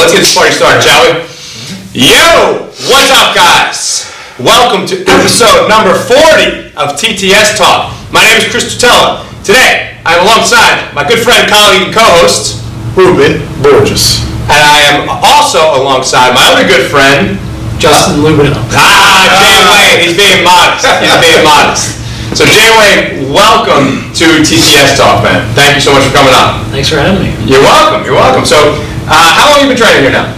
let's get this party started, shall we? Yo! What's up, guys? Welcome to episode number 40 of TTS TALK. My name is Chris Tutela. Today, I'm alongside my good friend, colleague, and co-host, Ruben. Gorgeous. And I am also alongside my other good friend, Justin Lubenow. Jay Wayne. He's being modest. So, Jay Wayne, welcome to TTS Talk, man. Thank you so much for coming on. Thanks for having me. You're welcome. So, how long have you been training here now?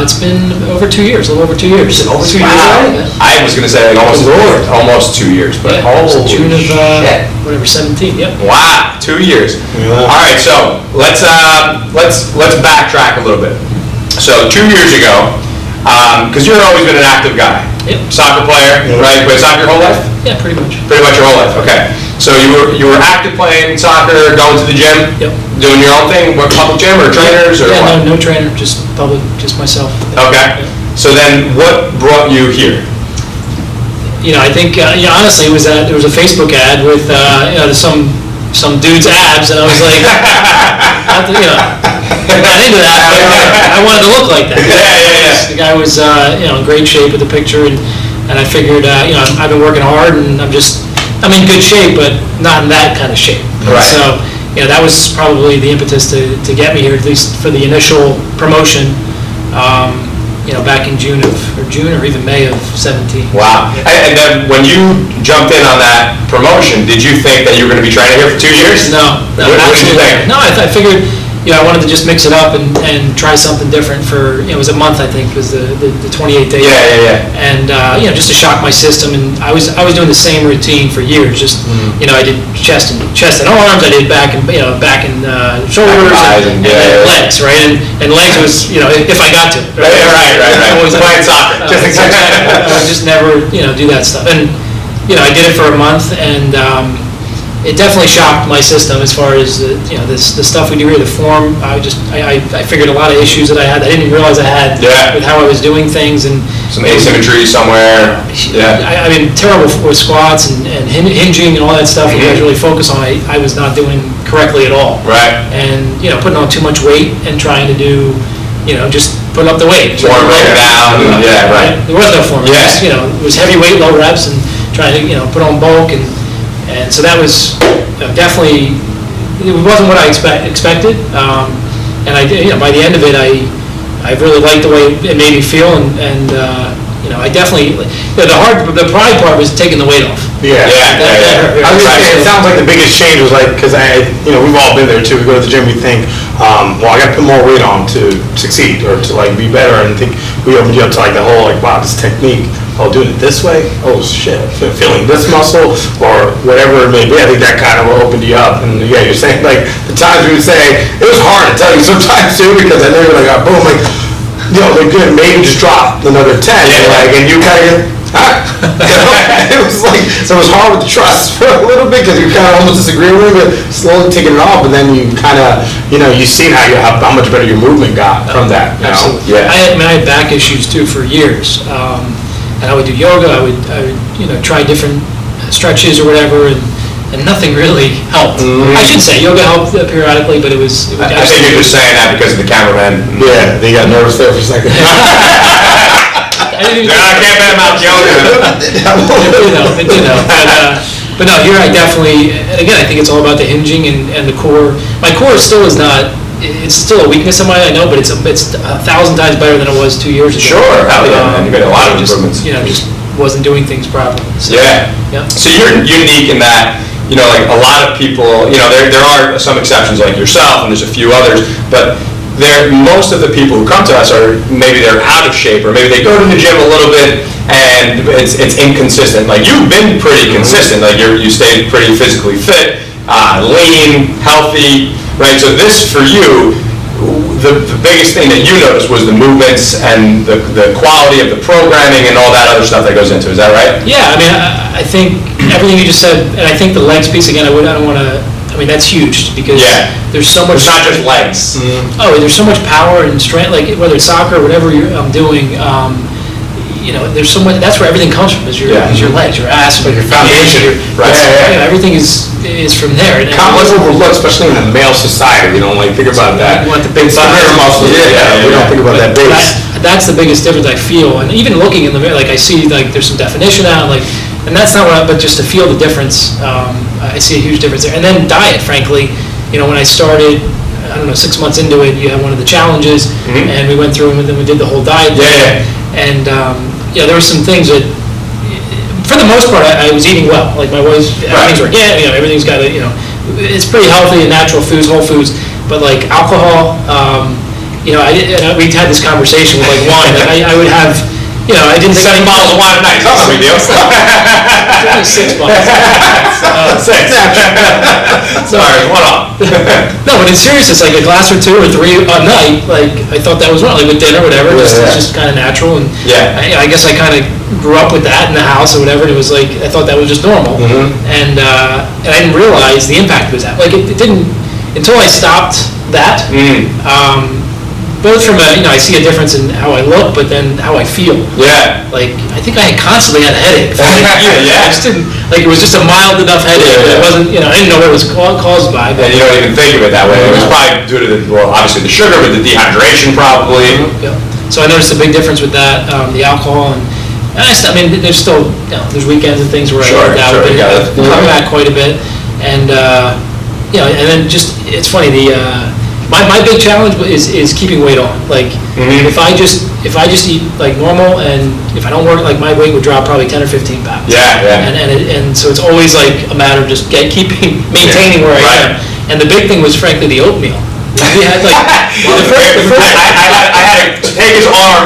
It's been over 2 years, a little over 2 years. Over 2 years? Wow. I was going to say like almost 2 years, but holy June of 17, yep. Wow, 2 years. Yeah. All right, so let's backtrack a little bit. So 2 years ago, because you've always been an active guy. Yep. Soccer player, right? You played soccer your whole life? Yeah, pretty much. Pretty much your whole life, okay. So you were active playing soccer, going to the gym? Yep. Doing your own thing? What, public gym or trainers or what? Yeah, no trainer, just public, just myself. Okay. Yeah. So then what brought you here? You know, I think, honestly, it was that there was a Facebook ad with, some dude's abs, and I was like, I got into that, but I wanted to look like that. Yeah. The guy was, in great shape with the picture, and I figured, I've been working hard, and I'm in good shape, but not in that kind of shape. Right. So, that was probably the impetus to get me here, at least for the initial promotion, back in June or even May of 17. Wow. And then when you jumped in on that promotion, did you think that you were going to be training here for 2 years? No, what did you think? No, I figured, I wanted to just mix it up and try something different for, it was a month, I think, was the 28 days. Yeah. And, just to shock my system. And I was doing the same routine for years. Just, I did chest and arms, I did back and shoulders and legs, right? And legs was, if I got to. Right. Always playing soccer. I would just never, do that stuff. And, I did it for a month, and it definitely shocked my system as far as the stuff we do here, the form. I figured a lot of issues that I had. I didn't even realize I had with how I was doing things, and some asymmetry somewhere. Yeah. I mean, terrible with squats and hinging and all that stuff. You guys really focus on. I was not doing correctly at all. Right. And putting on too much weight and trying to do, just putting up the weight. Warm it down. Yeah. Right. There was no form. Yeah. It was heavy weight, low reps, and trying to put on bulk and so that was definitely, it wasn't what I expected, and I did, by the end of it, I really liked the way it made me feel, and I definitely, the pride part was taking the weight off. Yeah. I was gonna say, it sounds like the biggest change was like, because we've all been there too. We go to the gym, we think, I got to put more weight on to succeed or to like be better, and think we opened you up to like the whole wow, this technique. Doing it this way? Oh shit, feeling this muscle or whatever it may be. I think that kind of opened you up. And yeah, you're saying like the times we would say it was hard to tell you sometimes too, because I know you're like, boom, like they're good, maybe just drop another 10, and you kind of it was like, so it was hard with the trust for a little bit because you kind of almost disagree with it, but slowly taking it off, and then you kind of you see how much better your movement got from that. Absolutely. Yeah. I had back issues too for years. And I would do yoga. I would try different stretches or whatever, and nothing really helped. I should say yoga helped periodically, but it was I think you're just saying that because of the cameraman. Yeah, they got nervous there for a second. I can't bet about yoga. It did help. But no, here I definitely, and again, I think it's all about the hinging and the core. My core still is not. It's still a weakness of mine, I know, but it's 1,000 times better than it was 2 years ago. Sure, hell yeah, and you made a lot of improvements. Just wasn't doing things properly. So, yeah. So you're unique in that, like a lot of people, there are some exceptions like yourself, and there's a few others, but most of the people who come to us are maybe they're out of shape, or maybe they go to the gym a little bit and it's inconsistent. Like you've been pretty consistent, like you stayed pretty physically fit, lean, healthy. Right, so this for you, the biggest thing that you noticed was the movements and the quality of the programming and all that other stuff that goes into it. Is that right? Yeah, I mean, I think everything you just said, and I think the legs piece again. I don't want to. I mean, that's huge because there's so much. It's not just legs. Oh, there's so much power and strength. Like whether it's soccer or whatever I'm doing. There's so much. That's where everything comes from. Is your legs, your ass, like your foundation. Right. Everything is from there. Countless overlooked, especially in a male society. We don't think about that. You want the big muscles. We don't think about that that's the biggest difference I feel. And even looking in the mirror, like I see like there's some definition out, like, and that's not what. But just to feel the difference, I see a huge difference there. And then diet, frankly, when I started, I don't know, 6 months into it, you had one of the challenges, and we went through and then we did the whole diet thing. Yeah. And there were some things that, for the most part, I was eating well. Like my wife's, everything's organic, everything's got it's pretty healthy and natural foods, whole foods. But like alcohol, we'd had this conversation with like wine. Like I would have, I didn't 7 bottles of wine a night. That's not a big deal. only 6 bottles. 6. Sorry, one off. No, but in seriousness, like a glass or 2 or 3 a night, like I thought that was wrong. Like with dinner, whatever, it's just kind of natural. And I guess I kind of grew up with that in the house or whatever. And it was like I thought that was just normal, and I didn't realize the impact it was at. Like it didn't until I stopped that. Both from I see a difference in how I look, but then how I feel. Yeah. Like I think I constantly had a headache for like years. Yeah. I just didn't it was just a mild enough headache. But it wasn't I didn't know what it was caused by. But And you don't even think of it that way. It was probably due to obviously the sugar, but the dehydration probably. Yeah. So I noticed a big difference with that, the alcohol, and there's still there's weekends and things where I work out, but I've cut back quite a bit, and and then just it's funny my big challenge is keeping weight on. Like if I just eat like normal, and if I don't work, like my weight would drop probably 10 or 15 pounds. Yeah. And so it's always like a matter of just maintaining where I am. And the big thing was frankly the oatmeal. We had like the first I had to take his arm,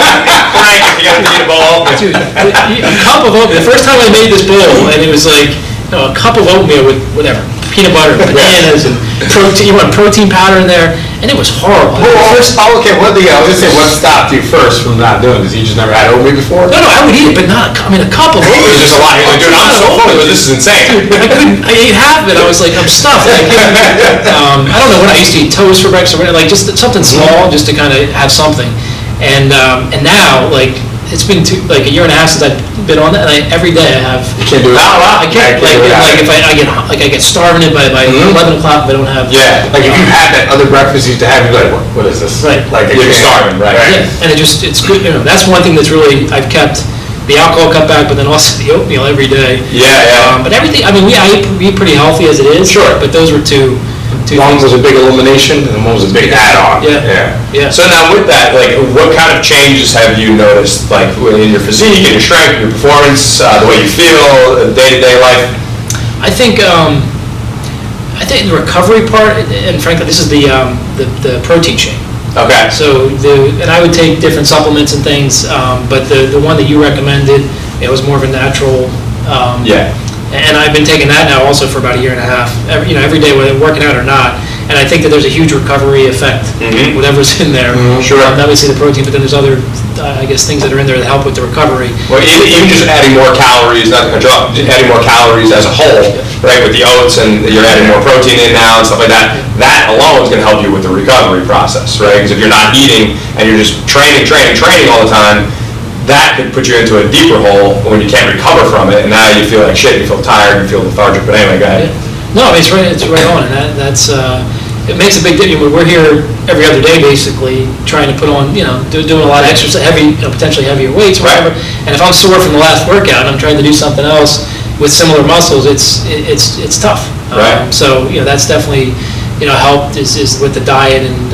crank if you got to eat a bowl. Dude, a cup of oatmeal. The first time I made this bowl, and it was like a cup of oatmeal with whatever, peanut butter, bananas, and protein. You want protein powder in there, and it was horrible. What stopped you first from not doing this? You just never had oatmeal before? No, I would eat it, but not. A cup of oatmeal. It's just a lot. You're like, dude, I'm so full. This is insane. I ate half of it. I was like, I'm stuffed. I don't know what I used to eat, toast for breakfast, or whatever, like just something small, just to kind of have something. And now, like, it's been a year and a half since I've been on that, and every day I have. You can't do it. I can't. If I get starving it by 11 o'clock, if I don't have. Yeah. Like if you had that other breakfast you used to have, you're like, what is this? Right. Like you're starving, right? Yeah, and it's good. That's one thing that's really I've kept the alcohol cut back, but then also the oatmeal every day. Yeah. But everything. I eat pretty healthy as it is. Sure. But those were two. One was a big elimination, and one was a big add-on. Yeah. So now with that, like, what kind of changes have you noticed, like, in your physique, in your strength, your performance, the way you feel, day-to-day life? I think the recovery part, and frankly, this is the protein shake. Okay. So and I would take different supplements and things, but the one that you recommended, it was more of a natural. And I've been taking that now also for about a year and a half. Every day, whether working out or not. And I think that there's a huge recovery effect, whatever's in there. Sure. Obviously the protein, but then there's other, I guess, things that are in there that help with the recovery. Well, even just adding more calories, not to cut you off, just adding more calories as a whole, right, with the oats, and you're adding more protein in now and stuff like that, that alone is going to help you with the recovery process, right? Because if you're not eating and you're just training all the time, that could put you into a deeper hole when you can't recover from it, and now you feel like shit, you feel tired, you feel lethargic. But anyway, go ahead. No, it's right on, and that's it makes a big difference. We're here every other day, basically, trying to put on, doing a lot of exercise, potentially heavier weights, whatever. Right. And if I'm sore from the last workout and I'm trying to do something else with similar muscles, it's tough. Right. So that's definitely helped is with the diet and.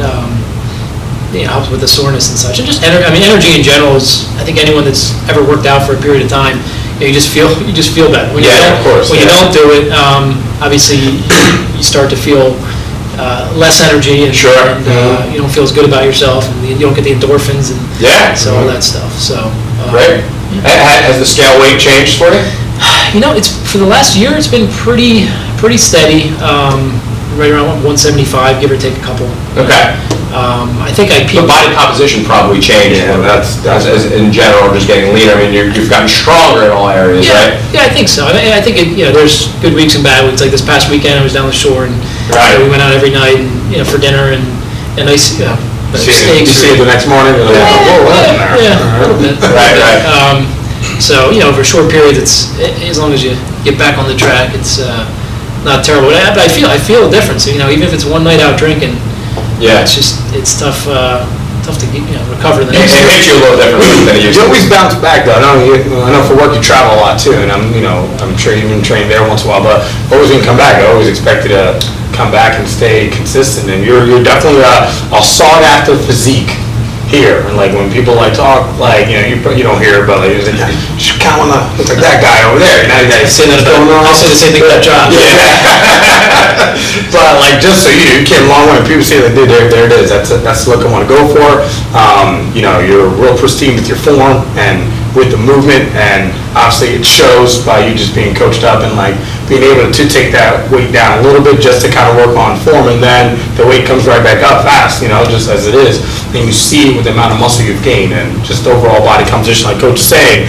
Helps with the soreness and such, and just energy in general is. I think anyone that's ever worked out for a period of time, you just feel better. When of course. When you don't do it, obviously you start to feel less energy, and, sure. and you don't feel as good about yourself, and you don't get the endorphins and so all that stuff. So right. Has the scale weight changed for you? It's for the last year. It's been pretty steady. Right around 175, give or take a couple. Okay. I think I peaked. The body composition probably changed. Yeah, that's as in general, just getting leaner. You've gotten stronger in all areas, right? Yeah, I think so. I think there's good weeks and bad weeks. Like this past weekend, I was down the shore, and we went out every night, and for dinner, and nice steaks. You see it the next morning. Yeah, a little bit. Right. So over short periods, it's as long as you get back on the track, it's not terrible. But I feel a difference. Even if it's one night out drinking. Yeah. It's tough. to get, recover the It next. hits you a little differently than it used You to. always bounce back though. I know for work you travel a lot too, and I'm sure you've been trained there once in a while, but always when you come back, I always expect you to come back and stay consistent, and you're definitely a sought after physique here, and like when people like talk, like, you don't hear about like, you should kind of look like that guy over there, you guys Say that about, I'll say the same thing about John. Yeah. But like, just so you came a long way. People say like, dude, there it is. That's the look I want to go for. You're real pristine with your form and with the movement, and obviously it shows by you just being coached up and like being able to take that weight down a little bit just to kind of work on form, and then the weight comes right back up fast, just as it is. And you see with the amount of muscle you've gained and just overall body composition, like Coach is saying,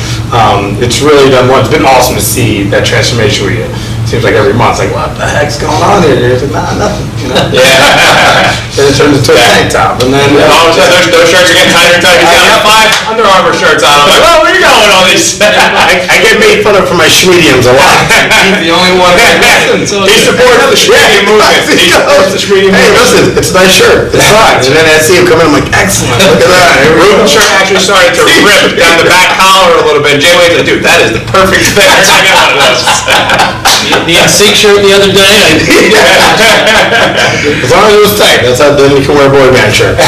it's really done well. It's been awesome to see that transformation with you. Seems like every month, it's like, what the heck's going on here? It's like, nah, nothing, Yeah. Then it turns into a tank top, and then All of a sudden, those shirts are getting tighter and tighter. He's got 5 Under Armour shirts on. I'm like, oh, where you going with all these? I get made fun of for my Schmediums a lot. He's the only one that listens. He supports the Schmedium movement. He supports the Schmedium movement. Hey, listen, it's a nice shirt. It's fine. And then I see him come in, I'm like, excellent. Look at that. Ruben's shirt actually started to rip down the back collar a little bit. Jay Wade's like, dude, that is the perfect fit. I got one of those. The NSYNC shirt the other day, As long as it was tight, then you can wear a boy band shirt.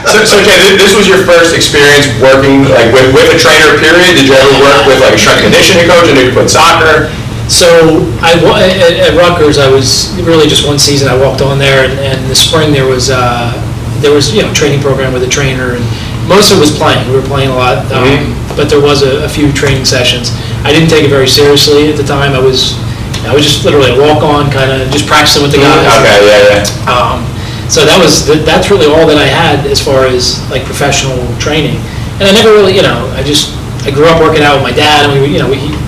So Jay, this was your first experience working like with a trainer, period? Did you ever work with like a strength and conditioning coach? I knew you played soccer. So at Rutgers, I was really just one season. I walked on there, and in the spring there was training program with a trainer, and most of it was playing. We were playing a lot, but there was a few training sessions. I didn't take it very seriously at the time. I was just literally a walk on, kind of just practicing with the guys. Okay, yeah. So that's really all that I had as far as like professional training, and I never really, I grew up working out with my dad, and we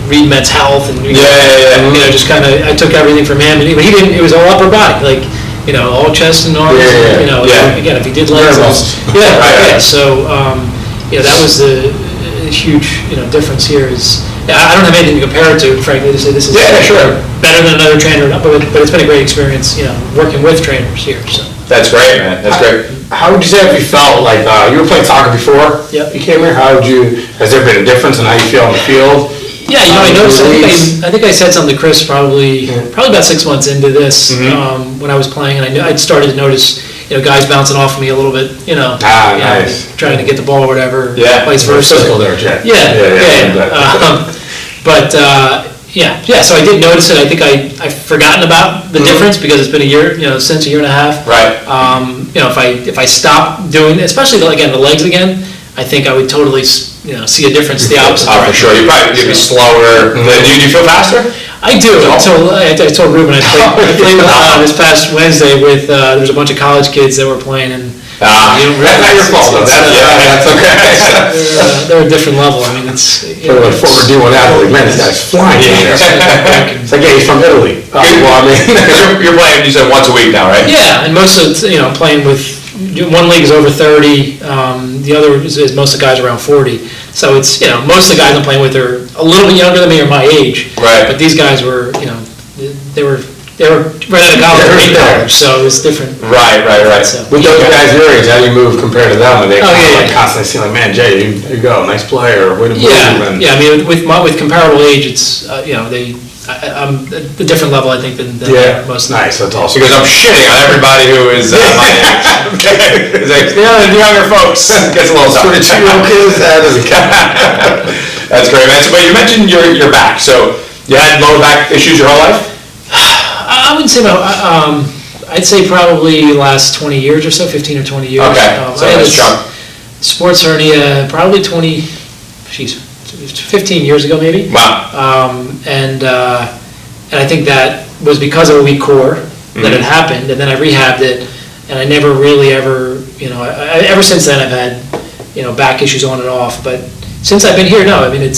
read Men's Health, and just kind of, I took everything from him, and he didn't. It was all upper body, like all chest and arms. Again, if he did legs, So that was the huge difference here is. I don't have anything to compare it to, frankly, to say this is better than another trainer, but it's been a great experience, working with trainers here. So That's great, man. That's great. How would you say if you felt like you were playing soccer before Yep. you came here? Has there been a difference in how you feel on the field? Yeah, I noticed. I think I said something to Chris probably about 6 months into this when I was playing, and I'd started to notice guys bouncing off of me a little bit, nice. trying to get the ball or whatever, vice versa. Physical there, Jack. So I did notice it. I think I've forgotten about the difference because it's been a year, since a year and a half. Right. If I stop doing, especially again the legs again, I think I would totally see a difference the opposite For direction. sure. You'd be slower. Do you feel faster? I do. I told Ruben I played this past Wednesday with there was a bunch of college kids that were playing, and That's not your fault, though. That's okay. they're a different level. I mean, it's Like former D1 athlete, man, this guy's flying in there. It's like, he's from Italy. You're playing, you said, once a week now, right? Yeah, and most of I'm playing with one league is over 30, the other is most of the guys around 40. So it's most of the guys I'm playing with are a little bit younger than me or my age. Right. But these guys were they were right out of college, so it's different. Right. So, With those guys your age, how do you move compared to them? Are they constantly seeing like, man, Jay, there you go, nice play, or way to move? I mean, with comparable age, it's I'm at a different level, I think, than most. Nice, that's awesome. Because I'm shitting on everybody who is my age. It's like, the younger folks gets a little tough. For the 2-year-old kids, that doesn't count. That's great, man. But you mentioned your back. So you had lower back issues your whole life? I wouldn't say I'd say probably last 20 years or so, 15 or 20 years. Okay, so I had that's chunk. Sports hernia probably 15 years ago maybe. Wow. And I think that was because of a weak core that had happened, and then I rehabbed it, and I never really ever, ever since then I've had, back issues on and off, but since I've been here, no, I mean,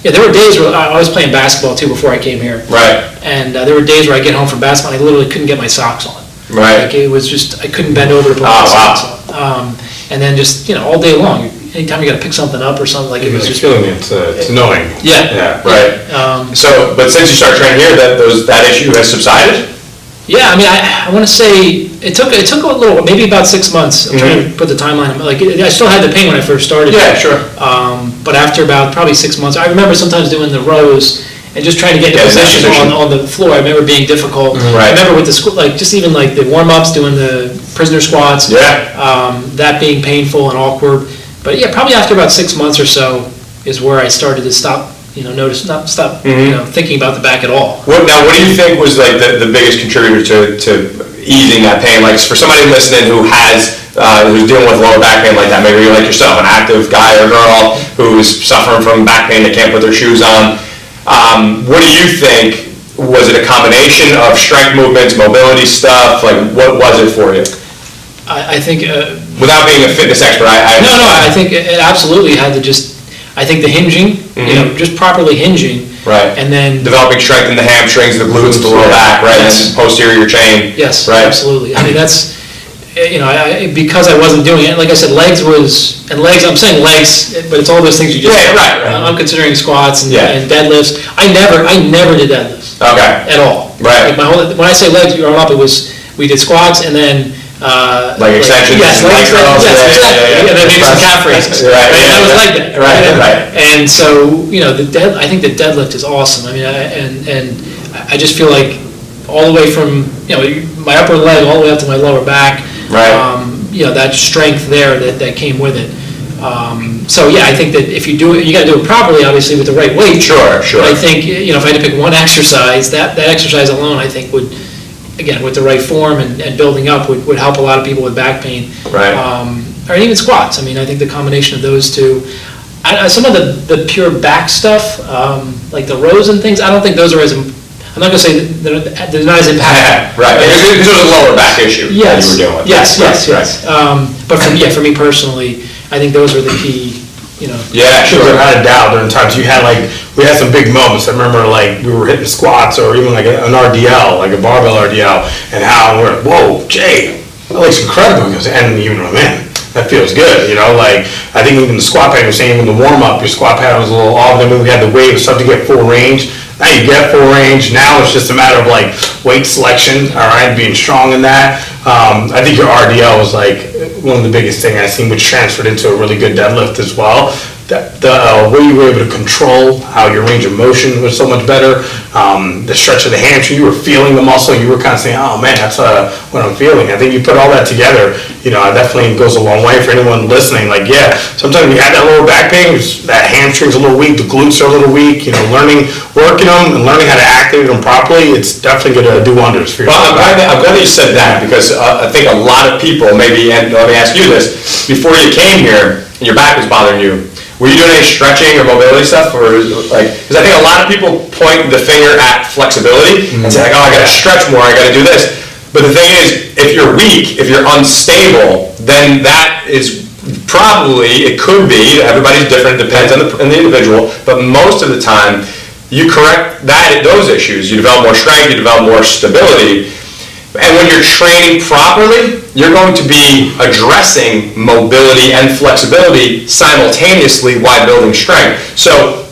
there were days where I was playing basketball too before I came here. Right. And there were days where I get home from basketball and I literally couldn't get my socks on. Right. Like it was just, I couldn't bend over to put my socks on. And then just, all day long, anytime you got to pick something up or something, like it was just. Feeling it's annoying. Yeah. Right. But since you started training here, that issue has subsided? Yeah, I mean, I want to say it took a little, maybe about 6 months. I'm trying to put the timeline. Like, I still had the pain when I first started. Yeah, sure. But after about probably 6 months, I remember sometimes doing the rows and just trying to get in position on the floor. I remember being difficult. Right. I remember with the like just even like the warm-ups, doing the prisoner squats. Yeah. That being painful and awkward. But yeah, probably after about 6 months or so is where I started to stop. Thinking about the back at all. What do you think was like the biggest contributor to easing that pain? Like for somebody listening who's dealing with lower back pain like that, maybe you're like yourself, an active guy or girl who's suffering from back pain, they can't put their shoes on. What do you think? Was it a combination of strength movements, mobility stuff? Like what was it for you? I think. Without being a fitness expert, No, I think it absolutely had to just. I think the hinging, just properly hinging. Right. And then developing strength in the hamstrings, the glutes, the lower back, right? Yes. And posterior chain. Yes, right? Absolutely. I mean, that's, because I wasn't doing it, like I said, I'm saying legs, but it's all those things you just said. Right. I'm considering squats and deadlifts. I never did deadlifts. Okay. At all. Right. Like when I say legs growing up, we did squats and then leg extensions, yes, leg extensions, yes, exactly. And then maybe some calf raises. Right. It was like that. Right. And so, I think the deadlift is awesome. I mean, and I just feel like all the way from, my upper leg all the way up to my lower back, right. That strength there that came with it. So yeah, I think that if you do it, you got to do it properly, obviously with the right weight. Sure. I think, if I had to pick one exercise, that exercise alone, I think would, again, with the right form and building up, would help a lot of people with back pain. Right. Or even squats. I mean, I think the combination of those two. Some of the pure back stuff, like the rows and things, I don't think those are as, I'm not going to say they're not as impactful. Right. Because it was a lower back issue that you were dealing with. Yes. But for me personally, I think those are the key. Yeah, sure. Without a doubt, there were times we had some big moments. I remember we were hitting squats or even like an RDL, like a barbell RDL, and how we're, whoa, Jay, that looks incredible. He goes, and even man, that feels good. I think even the squat pattern, was saying in the warm up, your squat pattern was a little off. Then we had the weight, it was starting to get full range. Now you get full range. Now it's just a matter of weight selection, all right, being strong in that. I think your RDL was one of the biggest things I've seen, which transferred into a really good deadlift as well. The way you were able to control how your range of motion was so much better. The stretch of the hamstring, you were feeling the muscle. You were kind of saying, oh man, that's what I'm feeling. I think you put all that together, it definitely goes a long way for anyone listening. Sometimes we had that lower back pain, that hamstring's a little weak, the glutes are a little weak, working them and learning how to activate them properly, it's definitely going to do wonders for you. Well, I'm glad that you said that, because I think a lot of people, maybe, and let me ask you this, before you came here, and your back was bothering you, were you doing any stretching or mobility stuff, or because I think a lot of people point the finger at flexibility and say oh, I got to stretch more, I got to do this. But the thing is, if you're weak, if you're unstable, then that is probably, it could be, everybody's different, it depends on the individual, but most of the time, you correct those issues. You develop more strength, you develop more stability. And when you're training properly, you're going to be addressing mobility and flexibility simultaneously while building strength. So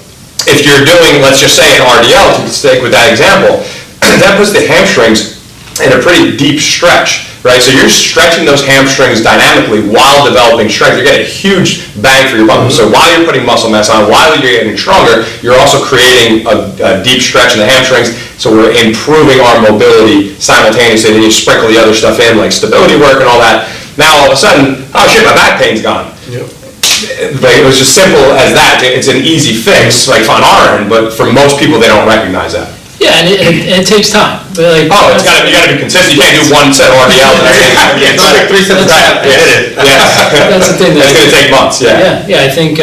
if you're doing, let's just say an RDL, to stick with that example, that puts the hamstrings in a pretty deep stretch, right? So you're stretching those hamstrings dynamically while developing strength. You're getting a huge bang for your buck. So while you're putting muscle mass on, while you're getting stronger, you're also creating a deep stretch in the hamstrings. So we're improving our mobility simultaneously, and you sprinkle the other stuff in, like stability work and all that. Now all of a sudden, oh shit, my back pain's gone. Yep. It was just simple as that. It's an easy fix, on our end, but for most people, they don't recognize that. Yeah, and it takes time. You gotta be consistent. You can't do one set of RDL. It's like 3 sets. That's the thing. It's gonna take months. Yeah. I think.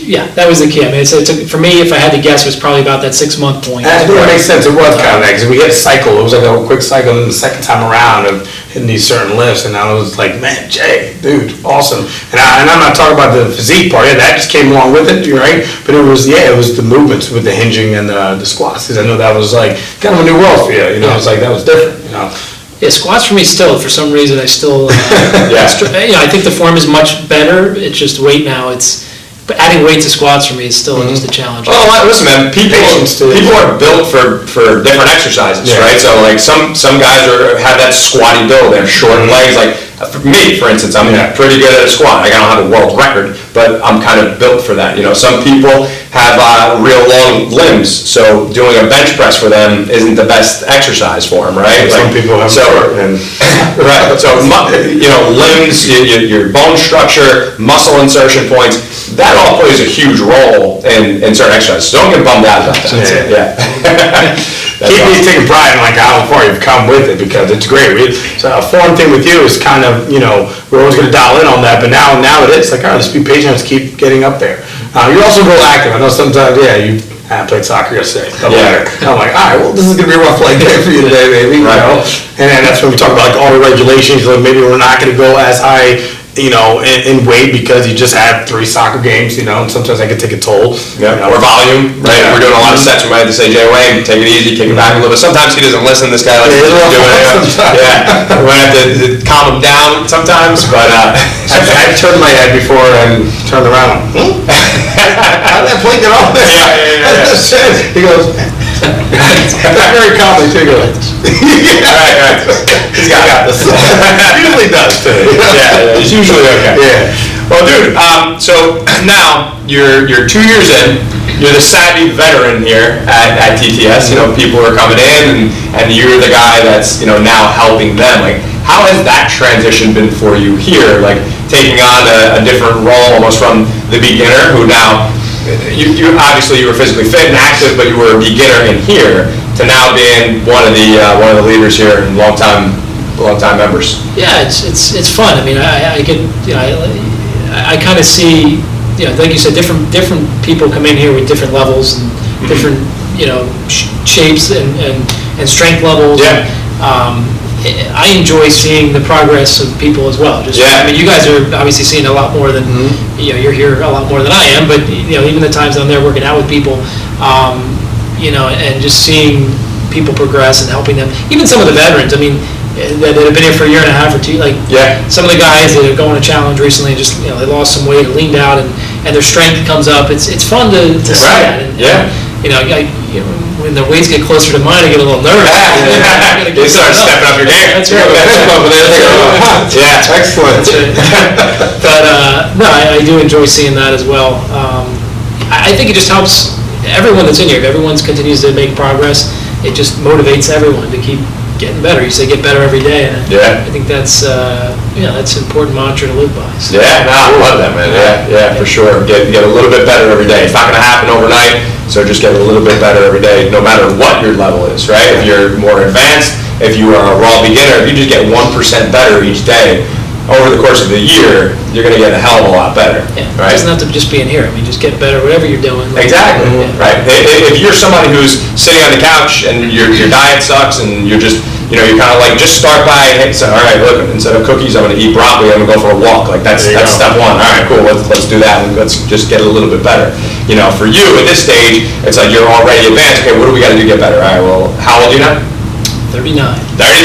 That was the key. I mean, it took, for me, if I had to guess, it was probably about that 6 month point. I think that makes sense. It was kind of that, because we had a cycle. It was like a quick cycle, and the second time around of hitting these certain lifts, and I was like, man, Jay, dude, awesome. And I'm not talking about the physique part. Yeah, that just came along with it, right? But it was the movements with the hinging and the squats, because I know that was kind of a new world for you. It was that was different. Yeah, squats for me still, for some reason, I still, I think the form is much better. It's just weight now. but adding weight to squats for me is still just a challenge. Well, listen, man. People are built for different exercises, right? So like some guys have that squatty build. They have short legs. Like for me, for instance, I'm pretty good at a squat. Like I don't have a world record, but I'm kind of built for that. Some people have real long limbs, so doing a bench press for them isn't the best exercise for them, right? Some people have short limbs. Right. So limbs, your bone structure, muscle insertion points. That all plays a huge role in certain exercises. So don't get bummed out about that. Yeah. Keep me taking pride in like how far you've come with it, because it's great. So a fun thing with you is kind of, we're always going to dial in on that, but now it is like, all right, let's be patient, let's keep getting up there. You're also real active. I know sometimes, you played soccer yesterday. I'm like, all right, well, this is going to be a rough leg day for you today, maybe. And then that's when we talk about like all the regulations, like maybe we're not going to go as high in weight because you just had 3 soccer games, and sometimes that can take a toll. Or volume, right? We're doing a lot of sets. We might have to say, Jay Wayne, take it easy, kick it back a little bit. Sometimes he doesn't listen. This guy likes to do it. We might have to calm him down sometimes, but I turned my head before and turned around. How did that plate get off there? He goes, not very calmly too. He goes, right. He's got this. Usually does too. It's usually okay. Yeah. Well, dude, so now you're 2 years in. You're the savvy veteran here at TTS. People are coming in, and you're the guy that's now helping them. Like, how has that transition been for you here? Like taking on a different role, almost from the beginner who now. You obviously you were physically fit and active, but you were a beginner in here to now being one of the leaders here and long time members. Yeah, it's fun. I mean, I get I kind of see like you said, different people come in here with different levels and different shapes and strength levels. Yeah. I enjoy seeing the progress of people as well. I mean, you guys are obviously seeing a lot more than you're here a lot more than I am. But even the times I'm there working out with people, and just seeing people progress and helping them. Even some of the veterans. I mean, that have been here for a year and a half or two. Like some of the guys that are going to challenge recently, just they lost some weight or leaned out, and their strength comes up. It's fun to see that. When the weights get closer to mine, I get a little nervous. You start stepping up your game. That's right. Yeah, excellent. But no, I do enjoy seeing that as well. I think it just helps everyone that's in here. If everyone continues to make progress, it just motivates everyone to keep getting better. You say get better every day, and I think that's that's an important mantra to live by. So. Yeah, no, I love that, man. Yeah, for sure. Get a little bit better every day. It's not going to happen overnight, so just get a little bit better every day, no matter what your level is, right? If you're more advanced, if you are a raw beginner, if you just get 1% better each day, over the course of the year, you're going to get a hell of a lot better. Right? It doesn't have to just be in here. I mean, just get better whatever you're doing. Exactly. Right. If you're somebody who's sitting on the couch and your diet sucks and you're just you're kind of like, just start by, hey, so, all right, look, instead of cookies, I'm going to eat broccoli. I'm going to go for a walk. Like that's step one. All right, cool. Let's do that. And let's just get a little bit better. For you at this stage, it's like you're already advanced. Okay, what do we got to do to get better? All right. Well, how old are you now? 39. 39.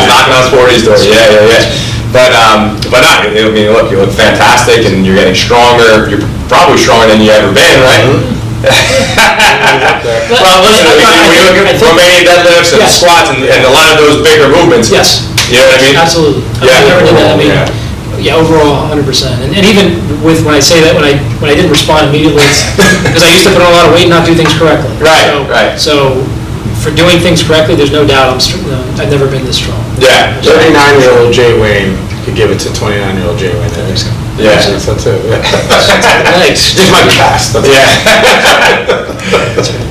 Knocking on 40s door. Yeah. But no, I mean, look, you look fantastic, and you're getting stronger. You're probably stronger than you ever been, right? Well, listen, we look at Romanian deadlifts and squats and a lot of those bigger movements. Yes. You know what I mean? Absolutely. I never did that. I mean, overall, 100%. And even with when I say that, when I didn't respond immediately, it's because I used to put on a lot of weight and not do things correctly. Right. So for doing things correctly, there's no doubt I've never been this strong. Yeah. 39-year-old Jay Wayne could give it to 29-year-old Jay Wayne. There you go. Yeah. That's it. Nice. Just my past.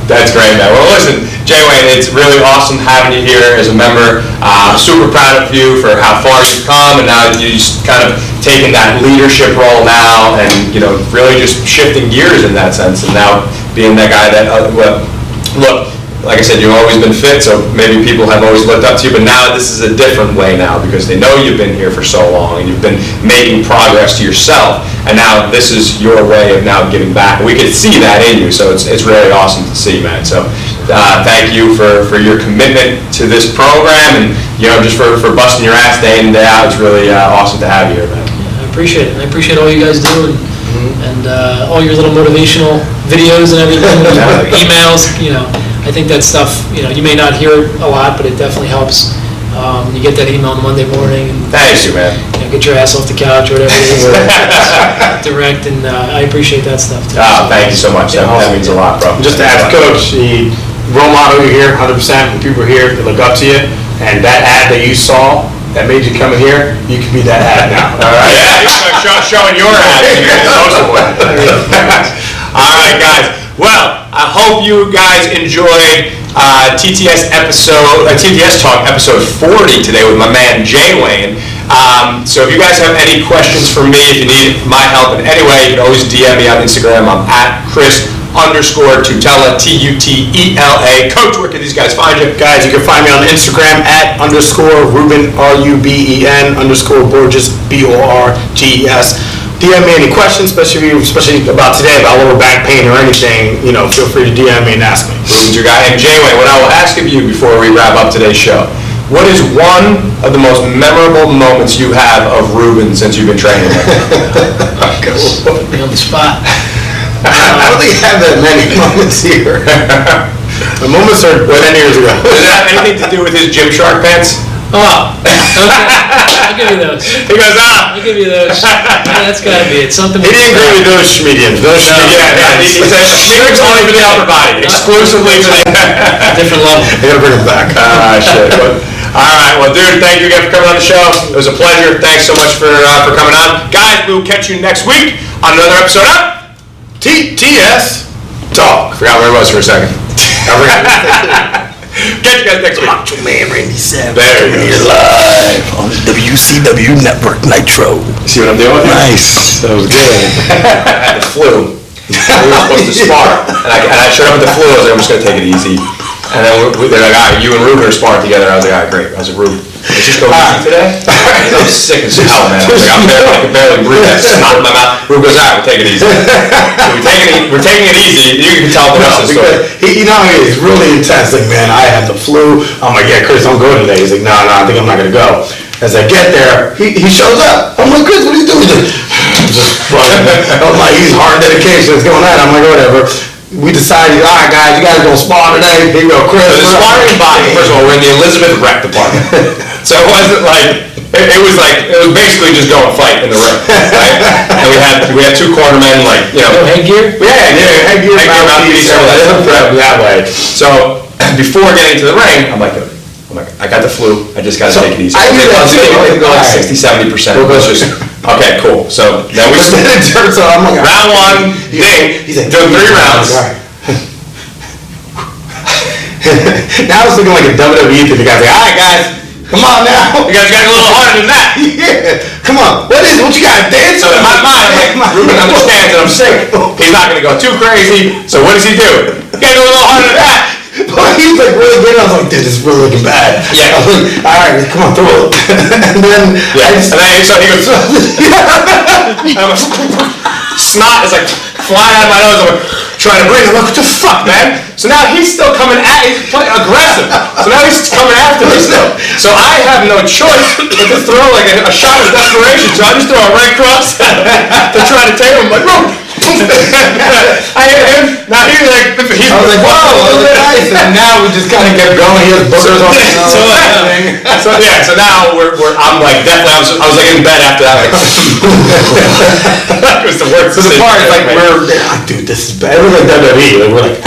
That's great, man. Well, listen, Jay Wayne, it's really awesome having you here as a member. I'm super proud of you for how far you've come, and now you're just kind of taking that leadership role now, and really just shifting gears in that sense, and now being that guy that look. Like I said, you've always been fit, so maybe people have always looked up to you, but now this is a different way now because they know you've been here for so long and you've been making progress to yourself, and now this is your way of now giving back. We could see that in you, so it's really awesome to see, man. So thank you for your commitment to this program and just for busting your ass day in and day out. It's really awesome to have you here, man. Yeah, I appreciate it. I appreciate all you guys do, and and all your little motivational videos and everything, emails, I think that stuff, you may not hear it a lot, but it definitely helps. You get that email on Monday morning, and Thank you, man. get your ass off the couch or whatever it is. Direct, and I appreciate that stuff too. Thank you so much. That means a lot, bro. Just to ask Coach, the role model you here, 100%, when people are here, they look up to you, and that ad that you saw that made you come in here, you can be that ad now. All right. Yeah, showing your ass. All right, guys. Well, I hope you guys enjoyed TTS Talk episode 40 today with my man Jay Wayne. So if you guys have any questions for me, if you need my help in any way, you can always DM me on Instagram. I'm at Chris_Tutela, Tutela. Coach, where can these guys find you? Guys, you can find me on Instagram at _Ruben, RUBEN, _Borges, BORGES. DM me any questions, especially about today, about lower back pain or anything, feel free to DM me and ask me. Ruben's your guy. And Jay Wayne, what I will ask of you before we wrap up today's show, what is one of the most memorable moments you have of Ruben since you've been training him? Put me on the spot. I don't think I have that many moments here. The moments are 10 years ago. Does it have anything to do with his Gymshark pants? Oh, okay. I'll give you those. He goes, I'll give you those. Yeah, that's gotta be it. Something. He didn't agree with those schmediums. He said sneakers only for the upper body, exclusively to the different level. I gotta bring him back. Shit. All right, well, dude, thank you again for coming on the show. It was a pleasure. Thanks so much for coming on. Guys, we will catch you next week on another episode of TTS Talk. Forgot where it was for a second. Catch you guys next week. Macho Man Randy Savage. There you go. Live on the WCW Network Nitro. See what I'm doing? Nice. That was good. I had the flu. We were supposed to spar, and I showed up with the flu. I was like, I'm just gonna take it easy. And then they're like, all right, you and Ruben are sparring together. I was like, all right, great. I was like, Ruben, let's just go easy today. I was sick as hell, man. I was like, I can barely breathe. That snot in my mouth. Ruben goes, all right, we'll take it easy. So we're taking it easy. You can tell the rest of the story. He's really intense. Like, man, I had the flu. I'm like, yeah, Chris, don't go today. He's like, no, I think I'm not gonna go. As I get there, he shows up. I'm like, Chris, what are you doing? Just fucking. I'm like, he's hard dedication. What's going on? I'm like, whatever. We decided, all right, guys, you guys gonna spar today. Here you go, Chris. So the sparring body, first of all, we're in the Elizabeth Rec department. So it wasn't like, it was basically just go and fight in the ring, right? And we had two cornermen, No headgear? Yeah, headgear, mouthpiece, that way. So before getting to the ring, I'm like, I got the flu. I just got to take it easy. I knew that too. I can go like 60-70%. Let's just okay, cool. So then we round one, ding. He's like, doing 3 rounds. Now it's looking like a WWE thing. The guy's like, all right, guys, come on now. You guys got a little harder than that. Yeah, come on. What you got, dance? So in my mind, I'm like, Ruben understands that I'm sick. He's not going to go too crazy. So what does he do? You got to go a little harder than that. But he was like really good. I was like, dude, this is really looking bad. Yeah. I was like, all right, come on, throw it. And then so he goes, snot is like flying out of my nose. I'm like, trying to breathe. I'm like, what the fuck, man? So now he's still coming he's aggressive. So now he's coming after me still. So I have no choice but to throw like a shot of desperation. So I just throw a red cross to try to take him. I'm like, no. I hit him. Now he's like, I was like, whoa, nice. And now we just kind of kept going. He has boogers on his nose. So now I'm like, definitely, I was like in bed after that. Like, that was the worst. So the part is like, dude, this is bad. It was like WWE. Like, we're like,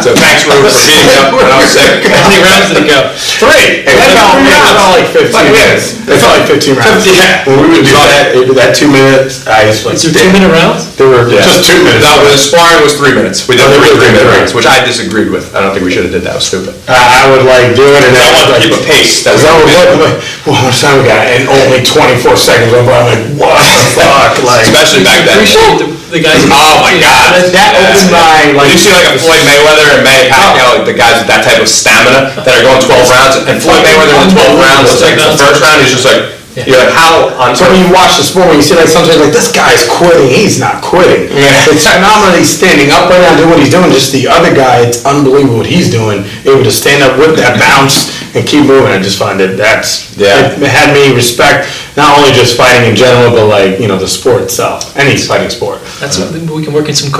so thanks, Ruben, for beating up when I was sick. How many rounds did it go? 3. It felt like 15 minutes. It felt like 15 rounds. Yeah. When we would do that 2 minutes, I just like. So 2-minute rounds? They were just 2 minutes. No, the sparring was 3 minutes. We did 3-minute rounds, which I disagreed with. I don't think we should have did that. It was stupid. I would like do it, and I wanted to keep a pace. That was how much time we got? And only 24 seconds. I'm like, what the fuck? Like, especially back then. Appreciate the guys. Oh my God. That opened my like. You see like a Floyd Mayweather and Manny Pacquiao, like the guys with that type of stamina that are going 12 rounds, and Floyd Mayweather in the 12 rounds, it's like the first round he's just like, you know, how on. So when you watch the sport, when you see like sometimes like this guy's quitting, he's not quitting. Yeah. It's phenomenal. He's standing up right now doing what he's doing. Just the other guy, it's unbelievable what he's doing. Able to stand up with that bounce and keep moving. I just find it it had me respect not only just fighting in general, but like, you know, the sport itself, any fighting sport. That's, we can work in some